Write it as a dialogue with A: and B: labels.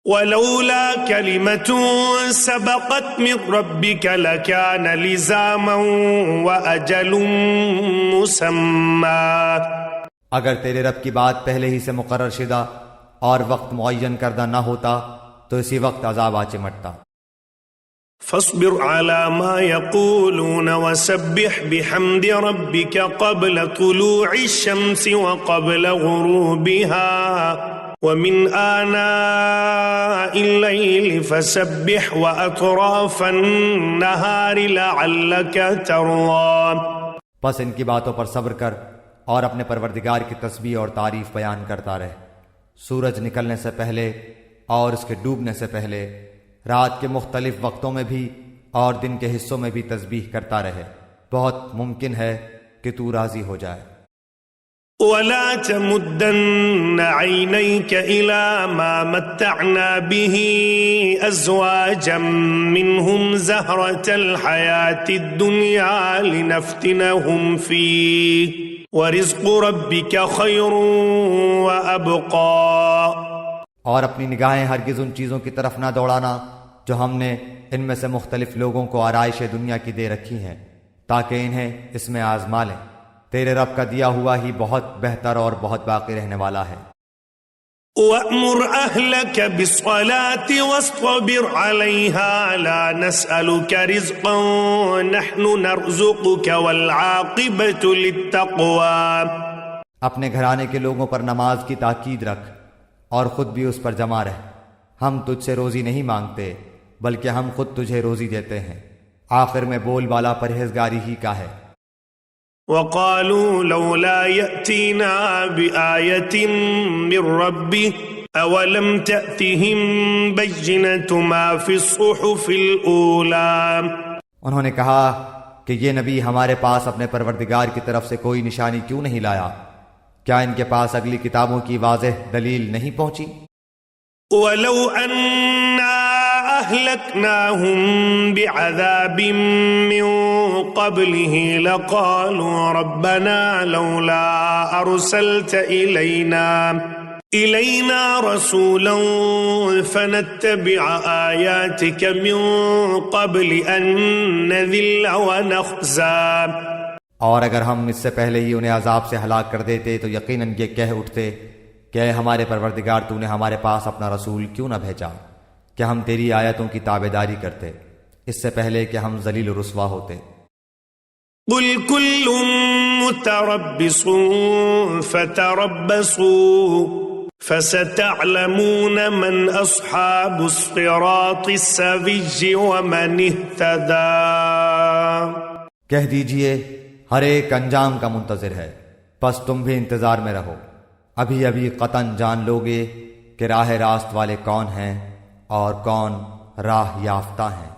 A: ولولا كلمة سبقت من ربك لكان لزاما وأجل مسمى.
B: اگر تیرے رب کی بات پہلے ہی سے مقرر شدہ اور وقت معین کردہ نہ ہوتا تو اسی وقت عذاب آ چمٹتا.
A: فاصبر على ما يقولون وسبح بحمد ربك قبل طلوع الشمس وقبل غروبها ومن آناء الليل فسبح وأطراف النهار لعلك ترضى.
B: پس ان کی باتوں پر صبر کر اور اپنے پروردگار کی تسبیح اور تعریف بیان کرتا رہ. سورج نکلنے سے پہلے اور اس کے ڈوبنے سے پہلے، رات کے مختلف وقتوں میں بھی اور دن کے حصوں میں بھی تسبیح کرتا رہے. بہت ممکن ہے کہ تو راضی ہو جائے.
A: ولا تمدن عينيك إلى ما متعنا به أزواجا منهم زهرة الحياة الدنيا لنفتنهم فيه ورزق ربك خير وأبقى.
B: اور اپنی نگاہیں ہرگز ان چیزوں کی طرف نہ دوڑانا جو ہم نے ان میں سے مختلف لوگوں کو آرائش دنیا کی دے رکھی ہیں تاکہ انہیں اس میں آزما لیں. تیرے رب کا دیا ہوا ہی بہت بہتر اور بہت باقی رہنے والا ہے.
A: وَأْمُرْ أَهْلَكَ بِالصَّلَاةِ وَاصْطَبِرْ عَلَيْهَا لَا نَسْأَلُكَ رِزْقًا نَحْنُ نَرْزُقُكَ وَالْعَاقِبَةُ لِلتَّقْوَى.
B: اپنے گھرانے کے لوگوں پر نماز کی تاکید رکھ اور خود بھی اس پر جمع رہ. ہم تجھ سے روزی نہیں مانگتے بلکہ ہم خود تجھے روزی دیتے ہیں. آخر میں بول بالا پرہیزگاری ہی کا ہے.
A: وَقَالُوا لَوْلَا يَأْتِينَا بِآيَةٍ مِّن رَّبِّهِ أَوَلَمْ تَأْتِهِم بَيِّنَةُ مَا فِي الصُّحُفِ الْأُولَىٰ.
B: انہوں نے کہا کہ یہ نبی ہمارے پاس اپنے پروردگار کی طرف سے کوئی نشانی کیوں نہیں لایا؟ کیا ان کے پاس اگلی کتابوں کی واضح دلیل نہیں پہنچی؟
A: وَلَوْ أَنَّا أَهْلَكْنَاهُمْ بِعَذَابٍ مِّن قَبْلِهِ لَقَالُوا رَبَّنَا لَوْلَا أَرْسَلْتَ إِلَيْنَا رَسُولًا فَنَتَّبِعَ آيَاتِكَ مِن قَبْلِ أَن نَّذِلَّ وَنَخْزَىٰ.
B: اور اگر ہم اس سے پہلے ہی انہیں عذاب سے ہلاک کر دیتے تو یقیناً یہ کہہ اٹھتے کہ اے ہمارے پروردگار تو نے ہمارے پاس اپنا رسول کیوں نہ بھیجا کہ ہم تیری آیتوں کی تابعداری کرتے اس سے پہلے کہ ہم ذلیل و رسوا ہوتے.
A: قُلْ كُلٌّ مُتَرَبِّصٌ فَتَرَبَّصُوا فَسَتَعْلَمُونَ مَنْ أَصْحَابُ الصِّرَاطِ السَّوِيِّ وَمَنِ اهْتَدَىٰ.
B: کہہ دیجئے ہر ایک انجام کا منتظر ہے، پس تم بھی انتظار میں رہو. ابھی ابھی قطعاً جان لوگے کہ راہ راست والے کون ہیں اور کون راہ یافتہ ہیں.